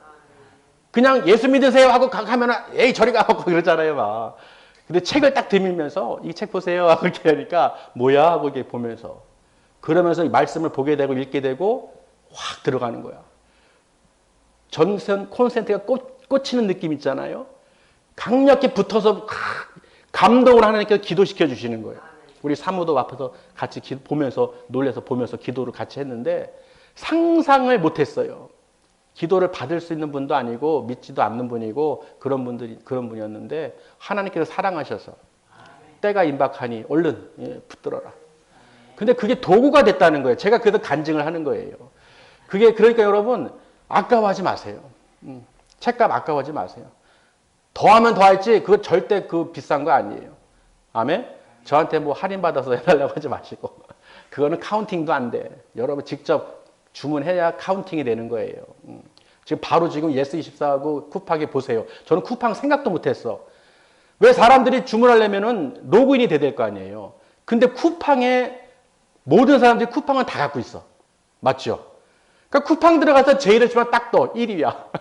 [SPEAKER 1] 그냥 예수 믿으세요 하고 가면은 에이 저리 가고 그러잖아요, 막. 근데 책을 딱 들면서 이 책 보세요 하고 이렇게 하니까 뭐야 하고 이렇게 보면서 그러면서 이 말씀을 보게 되고 읽게 되고 확 들어가는 거야. 전선 콘센트가 꽂히는 느낌 있잖아요. 강력히 붙어서 감동을 하나님께서 기도시켜 주시는 거예요. 우리 사모도 앞에서 같이 보면서 놀래서 보면서 기도를 같이 했는데 상상을 못했어요. 기도를 받을 수 있는 분도 아니고 믿지도 않는 분이고 그런 분이었는데 하나님께서 사랑하셔서 때가 임박하니 얼른 붙들어라. 근데 그게 도구가 됐다는 거예요. 제가 그래서 간증을 하는 거예요. 그게 그러니까 여러분 아까워하지 마세요. 책값 아까워하지 마세요. 더하면 더할지 그거 절대 그 비싼 거 아니에요. 아멘? 저한테 뭐 할인받아서 해달라고 하지 마시고 그거는 카운팅도 안 돼. 여러분 직접 주문해야 카운팅이 되는 거예요. 지금 바로 지금 예스24하고 쿠팡에 보세요. 저는 쿠팡 생각도 못했어. 왜 사람들이 주문하려면은 로그인이 돼야 될 거 아니에요. 근데 쿠팡에 모든 사람들이 쿠팡은 다 갖고 있어. 맞죠? 그러니까 쿠팡 들어가서 제 이름 치면 딱 떠. 1위야.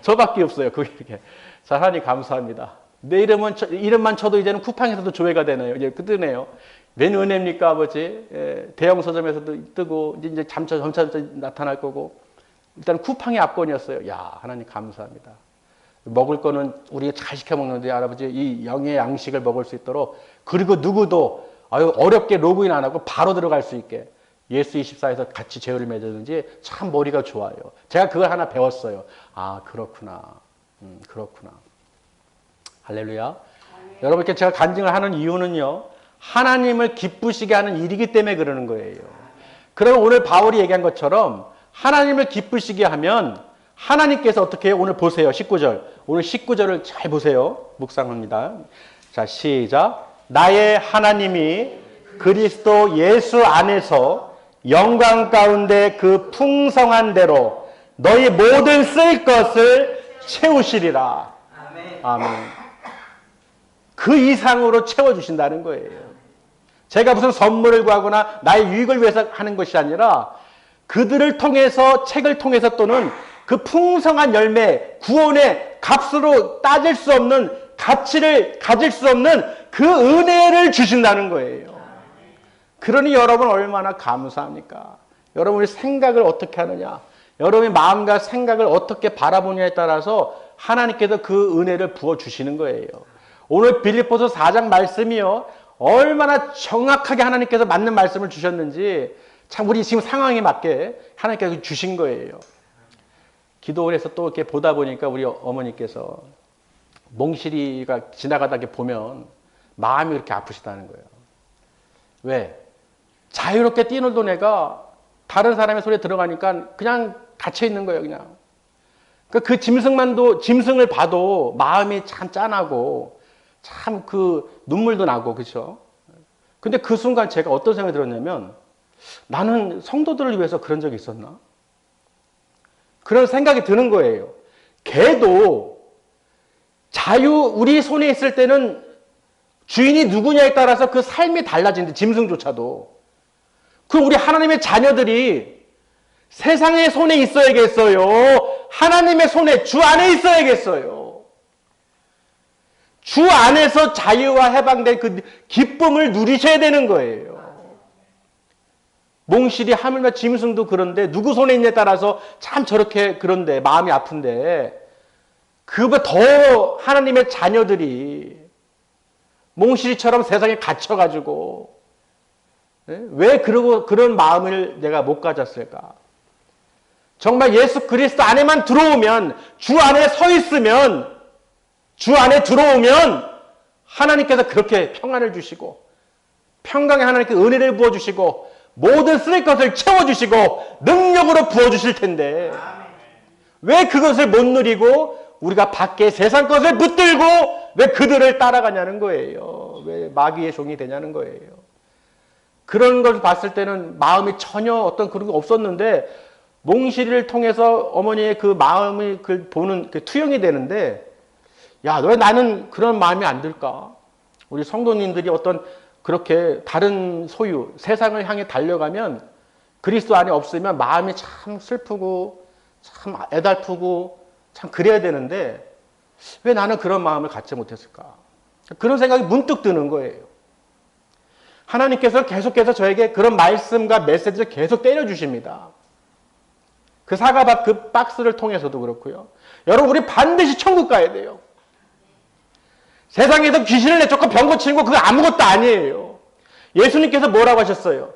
[SPEAKER 1] 저밖에 없어요. 그게 이렇게. 자, 하나님 감사합니다. 내 이름만 쳐도 이제는 쿠팡에서도 조회가 되네요. 이제 뜨네요. 웬 은혜입니까, 아버지? 대형 서점에서도 뜨고, 이제 점차 나타날 거고. 일단 쿠팡이 압권이었어요. 야, 하나님 감사합니다. 먹을 거는 우리가 잘 시켜 먹는데, 할아버지, 이 영의 양식을 먹을 수 있도록, 그리고 누구도 어렵게 로그인 안 하고 바로 들어갈 수 있게. 예스24에서 같이 제휴를 맺었는지 참 머리가 좋아요. 제가 그걸 하나 배웠어요. 아, 그렇구나. 그렇구나. 할렐루야. 여러분께 제가 간증을 하는 이유는요. 하나님을 기쁘시게 하는 일이기 때문에 그러는 거예요. 그러면 오늘 바울이 얘기한 것처럼 하나님을 기쁘시게 하면 하나님께서 어떻게 해요? 오늘 보세요. 19절. 오늘 19절을 잘 보세요. 묵상합니다. 자, 시작. 나의 하나님이 그리스도 예수 안에서 영광 가운데 그 풍성한 대로 너희 모든 쓸 것을 채우시리라. 아멘. 그 이상으로 채워주신다는 거예요. 제가 무슨 선물을 구하거나 나의 유익을 위해서 하는 것이 아니라 그들을 통해서 책을 통해서 또는 그 풍성한 열매, 구원의 값으로 따질 수 없는 가치를 가질 수 없는 그 은혜를 주신다는 거예요. 그러니 여러분 얼마나 감사합니까? 여러분이 생각을 어떻게 하느냐, 여러분의 마음과 생각을 어떻게 바라보냐에 따라서 하나님께서 그 은혜를 부어주시는 거예요. 오늘 빌립보서 4장 말씀이요. 얼마나 정확하게 하나님께서 맞는 말씀을 주셨는지 참 우리 지금 상황에 맞게 하나님께서 주신 거예요. 기도를 해서 또 이렇게 보다 보니까 우리 어머니께서 몽실이가 지나가다 이렇게 보면 마음이 그렇게 아프시다는 거예요. 왜? 자유롭게 뛰놀던 애가 다른 사람의 소리에 들어가니까 그냥 갇혀 있는 거예요, 그냥. 그 짐승을 봐도 마음이 참 짠하고 참 그 눈물도 나고 그렇죠. 근데 그 순간 제가 어떤 생각이 들었냐면 나는 성도들을 위해서 그런 적이 있었나? 그런 생각이 드는 거예요. 개도 우리 손에 있을 때는 주인이 누구냐에 따라서 그 삶이 달라지는데 짐승조차도. 그럼 우리 하나님의 자녀들이 세상의 손에 있어야겠어요? 하나님의 손에 주 안에 있어야겠어요? 주 안에서 자유와 해방된 그 기쁨을 누리셔야 되는 거예요. 몽실이 하물며 짐승도 그런데 누구 손에 있냐에 따라서 참 저렇게 그런데 마음이 아픈데 그보다 더 하나님의 자녀들이 몽실이처럼 세상에 갇혀가지고 왜 그런 마음을 내가 못 가졌을까? 정말 예수 그리스도 안에만 들어오면 주 안에 서 있으면 주 안에 들어오면 하나님께서 그렇게 평안을 주시고 평강의 하나님께 은혜를 부어주시고 모든 쓰레기 것을 채워주시고 능력으로 부어주실 텐데 왜 그것을 못 누리고 우리가 밖에 세상 것을 붙들고 왜 그들을 따라가냐는 거예요. 왜 마귀의 종이 되냐는 거예요. 그런 걸 봤을 때는 마음이 전혀 어떤 그런 게 없었는데 몽실이를 통해서 어머니의 그 마음이 보는 그 투영이 되는데 야, 왜 나는 그런 마음이 안 들까? 우리 성도님들이 어떤 그렇게 다른 소유, 세상을 향해 달려가면 그리스도 안에 없으면 마음이 참 슬프고 참 애달프고 참 그래야 되는데 왜 나는 그런 마음을 갖지 못했을까? 그런 생각이 문득 드는 거예요. 하나님께서 계속해서 저에게 그런 말씀과 메시지를 계속 때려주십니다. 그 사과밥 그 박스를 통해서도 그렇고요. 여러분 우리 반드시 천국 가야 돼요. 세상에서 귀신을 내쫓고 병 고치는 거 그거 아무것도 아니에요. 예수님께서 뭐라고 하셨어요?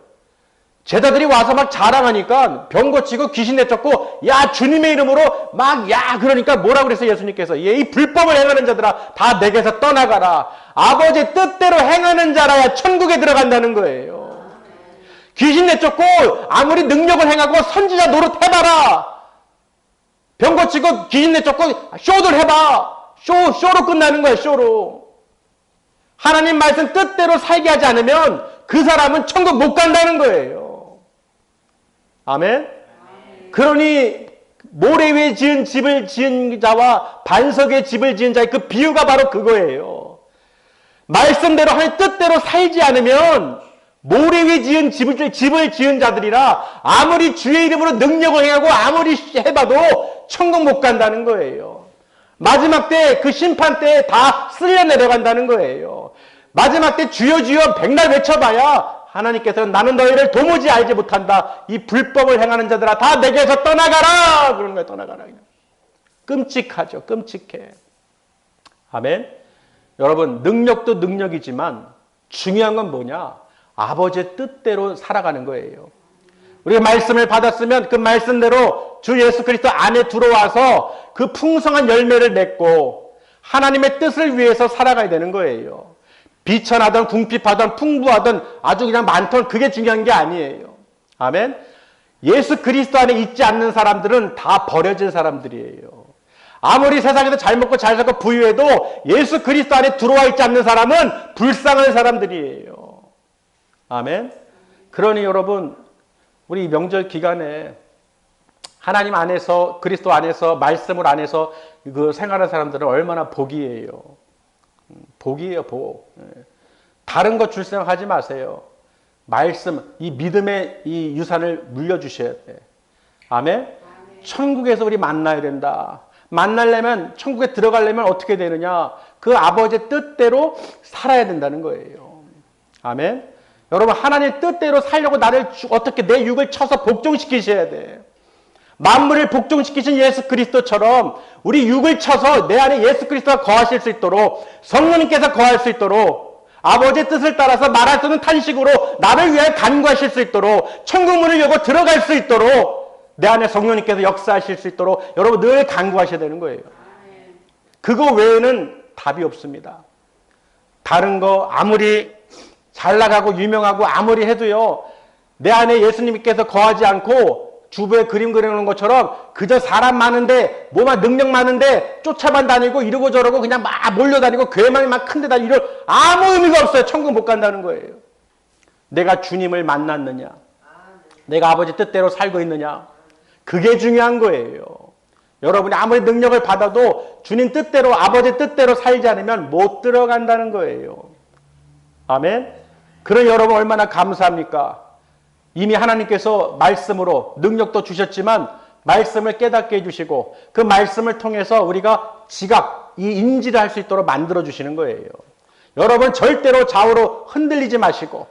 [SPEAKER 1] 제자들이 와서 막 자랑하니까 병 고치고 귀신 내쫓고 야 주님의 이름으로 막 야 그러니까 뭐라고 그랬어요 예수님께서? 이 불법을 행하는 자들아 다 내게서 떠나가라. 아버지의 뜻대로 행하는 자라야 천국에 들어간다는 거예요. 귀신 내쫓고 아무리 능력을 행하고 선지자 노릇해봐라. 병 고치고 귀신 내쫓고 쇼들 해봐. 쇼로 끝나는 거예요. 쇼로. 하나님 말씀 뜻대로 살게 하지 않으면 그 사람은 천국 못 간다는 거예요. 아멘? 그러니 모래 위에 지은 집을 지은 자와 반석에 집을 지은 자의 그 비유가 바로 그거예요. 말씀대로 하나님 뜻대로 살지 않으면 모래 위에 지은 집을 지은 자들이라 아무리 주의 이름으로 능력을 행하고 아무리 해봐도 천국 못 간다는 거예요. 마지막 때 그 심판 때 다 쓸려 내려간다는 거예요. 마지막 때 주여 주여 백날 외쳐봐야 하나님께서는 나는 너희를 도무지 알지 못한다. 이 불법을 행하는 자들아 다 내게서 떠나가라. 그러는 거예요. 떠나가라. 끔찍하죠. 끔찍해. 아멘. 여러분 능력도 능력이지만 중요한 건 뭐냐? 아버지의 뜻대로 살아가는 거예요. 우리가 말씀을 받았으면 그 말씀대로 주 예수 그리스도 안에 들어와서 그 풍성한 열매를 맺고 하나님의 뜻을 위해서 살아가야 되는 거예요. 비천하던 궁핍하던 풍부하던 아주 그냥 많던 그게 중요한 게 아니에요. 아멘. 예수 그리스도 안에 있지 않는 사람들은 다 버려진 사람들이에요. 아무리 세상에서 잘 먹고 잘 살고 부유해도 예수 그리스도 안에 들어와 있지 않는 사람은 불쌍한 사람들이에요. 아멘. 그러니 여러분 우리 명절 기간에 하나님 안에서 그리스도 안에서 말씀을 안에서 그 생활하는 사람들은 얼마나 복이에요. 복이에요. 복. 다른 거 줄 생각하지 마세요. 말씀, 이 믿음의 이 유산을 물려주셔야 돼. 아멘? 천국에서 우리 만나야 된다. 만나려면 천국에 들어가려면 어떻게 되느냐? 그 아버지의 뜻대로 살아야 된다는 거예요. 아멘? 여러분 하나님의 뜻대로 살려고 나를 어떻게 내 육을 쳐서 복종시키셔야 돼. 만물을 복종시키신 예수 그리스도처럼 우리 육을 쳐서 내 안에 예수 그리스도가 거하실 수 있도록 성령님께서 거할 수 있도록 아버지의 뜻을 따라서 말할 수 없는 탄식으로 나를 위하여 간구하실 수 있도록 천국문을 열고 들어갈 수 있도록 내 안에 성령님께서 역사하실 수 있도록 여러분 늘 간구하셔야 되는 거예요. 그거 외에는 답이 없습니다. 다른 거 아무리 잘 나가고 유명하고 아무리 해도요 내 안에 예수님께서 거하지 않고 주부의 그림 그리는 것처럼 그저 사람 많은데 뭐만 능력 많은데 쫓아만 다니고 이러고 저러고 그냥 막 몰려다니고 교회만 막 큰데 다니고 이런 아무 의미가 없어요. 천국 못 간다는 거예요. 내가 주님을 만났느냐, 내가 아버지 뜻대로 살고 있느냐, 그게 중요한 거예요. 여러분이 아무리 능력을 받아도 주님 뜻대로 아버지 뜻대로 살지 않으면 못 들어간다는 거예요. 아멘. 그런 여러분 얼마나 감사합니까? 이미 하나님께서 말씀으로 능력도 주셨지만 말씀을 깨닫게 해주시고 그 말씀을 통해서 우리가 지각, 이 인지를 할 수 있도록 만들어 주시는 거예요. 여러분 절대로 좌우로 흔들리지 마시고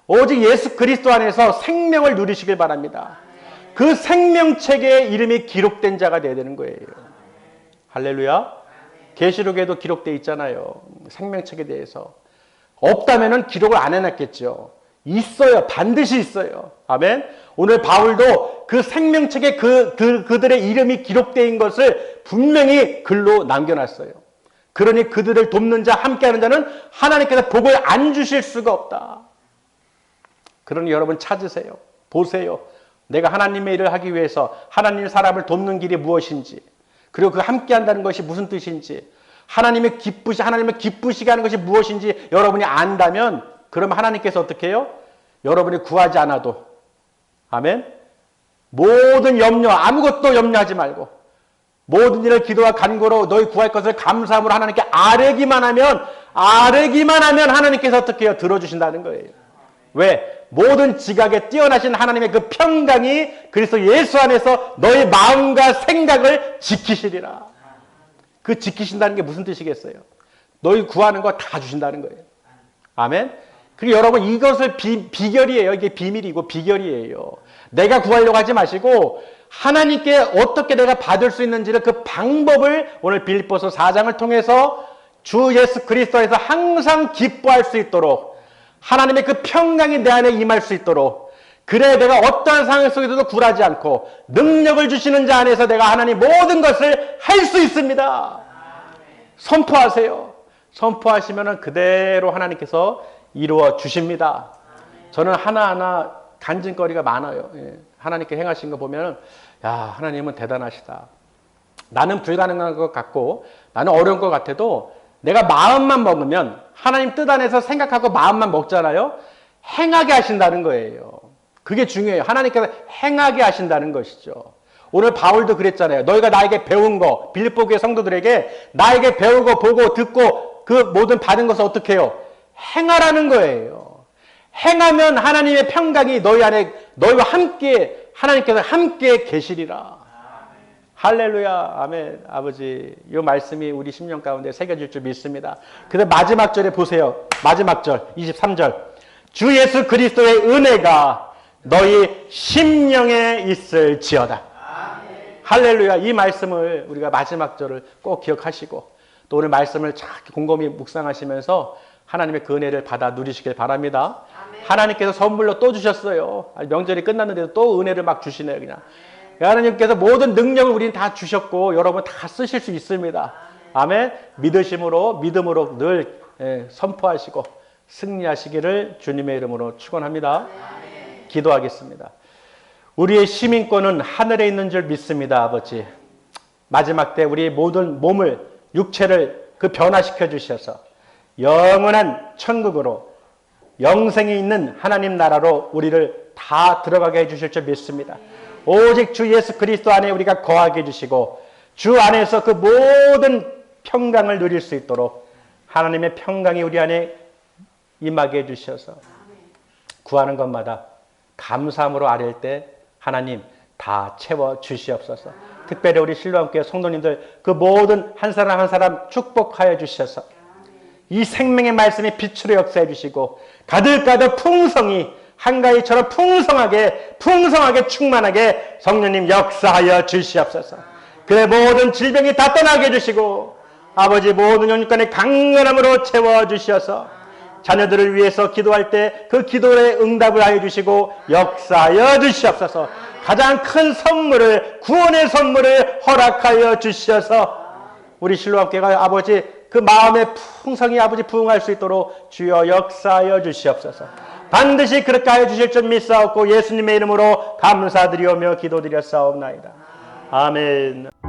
[SPEAKER 1] 오직 예수 그리스도 안에서 생명을 누리시길 바랍니다. 그 생명책에 이름이 기록된 자가 되어야 되는 거예요. 할렐루야. 계시록에도 기록되어 있잖아요. 생명책에 대해서. 없다면은 기록을 안 해놨겠죠. 있어요. 반드시 있어요. 아멘. 오늘 바울도 그 생명책에 그들의 이름이 기록된 것을 분명히 글로 남겨놨어요. 그러니 그들을 돕는 자, 함께하는 자는 하나님께서 복을 안 주실 수가 없다. 그러니 여러분 찾으세요. 보세요. 내가 하나님의 일을 하기 위해서 하나님 사람을 돕는 길이 무엇인지, 그리고 그 함께한다는 것이 무슨 뜻인지, 하나님을 기쁘시게 하는 것이 무엇인지 여러분이 안다면 그러면 하나님께서 어떻게 해요? 여러분이 구하지 않아도, 아멘, 모든 염려, 아무것도 염려하지 말고 모든 일을 기도와 간구로 너희 구할 것을 감사함으로 하나님께 아뢰기만 하면 하나님께서 어떻게 해요? 들어주신다는 거예요. 왜? 모든 지각에 뛰어나신 하나님의 그 평강이 그리스도 예수 안에서 너희 마음과 생각을 지키시리라. 그 지키신다는 게 무슨 뜻이겠어요? 너희 구하는 거 다 주신다는 거예요. 아멘. 그리고 여러분 이것을 비결이에요. 이게 비밀이고 비결이에요. 내가 구하려고 하지 마시고 하나님께 어떻게 내가 받을 수 있는지를 그 방법을 오늘 빌립보서 4장을 통해서 주 예수 그리스도에서 항상 기뻐할 수 있도록 하나님의 그 평강이 내 안에 임할 수 있도록, 그래 내가 어떠한 상황 속에서도 굴하지 않고 능력을 주시는 자 안에서 내가 하나님 모든 것을 할 수 있습니다. 선포하세요. 선포하시면 그대로 하나님께서 이루어 주십니다. 저는 하나하나 간증거리가 많아요. 하나님께 행하신 거 보면 야, 하나님은 대단하시다. 나는 불가능한 것 같고 나는 어려운 것 같아도 내가 마음만 먹으면, 하나님 뜻 안에서 생각하고 마음만 먹잖아요. 행하게 하신다는 거예요. 그게 중요해요. 하나님께서 행하게 하신다는 것이죠. 오늘 바울도 그랬잖아요. 너희가 나에게 배운 거, 빌립보 교회 성도들에게 나에게 배우고 보고 듣고 그 모든 받은 것을 어떻게 해요? 행하라는 거예요. 행하면 하나님의 평강이 너희 안에, 너희와 함께, 하나님께서 함께 계시리라. 할렐루야. 아멘. 아버지, 이 말씀이 우리 심령 가운데 새겨질 줄 믿습니다. 그래서 마지막 절에 보세요. 마지막 절 23절. 주 예수 그리스도의 은혜가 너희 심령에 있을지어다. 할렐루야. 이 말씀을 우리가 마지막 절을 꼭 기억하시고 또 오늘 말씀을 잘 곰곰이 묵상하시면서 하나님의 그 은혜를 받아 누리시길 바랍니다. 하나님께서 선물로 또 주셨어요. 명절이 끝났는데도 또 은혜를 막 주시네요. 그냥 하나님께서 모든 능력을 우리는 다 주셨고 여러분 다 쓰실 수 있습니다. 아멘. 믿음으로 늘 선포하시고 승리하시기를 주님의 이름으로 축원합니다. 기도하겠습니다. 우리의 시민권은 하늘에 있는 줄 믿습니다. 아버지, 마지막 때 우리의 모든 몸을, 육체를 그 변화시켜 주셔서 영원한 천국으로, 영생이 있는 하나님 나라로 우리를 다 들어가게 해주실 줄 믿습니다. 오직 주 예수 그리스도 안에 우리가 거하게 해주시고 주 안에서 그 모든 평강을 누릴 수 있도록 하나님의 평강이 우리 안에 임하게 해주셔서 구하는 것마다 감사함으로 아뢰일 때 하나님 다 채워주시옵소서. 특별히 우리 신로함교회 성도님들 그 모든 한 사람 한 사람 축복하여 주셔서 이 생명의 말씀이 빛으로 역사해 주시고 가득가득 풍성히 한가위처럼 풍성하게 충만하게 성령님 역사하여 주시옵소서. 그의 모든 질병이 다 떠나게 해주시고 아버지 모든 영육간의 강건함으로 채워주셔서 자녀들을 위해서 기도할 때 그 기도에 응답을 하여 주시고 역사하여 주시옵소서. 가장 큰 선물을, 구원의 선물을 허락하여 주셔서 우리 신로함교회가 아버지 그 마음의 풍성이 아버지 부응할 수 있도록 주여 역사하여 주시옵소서.
[SPEAKER 2] 반드시 그렇게 하여 주실 줄 믿사옵고 예수님의 이름으로 감사드리오며 기도드렸사옵나이다. 아멘.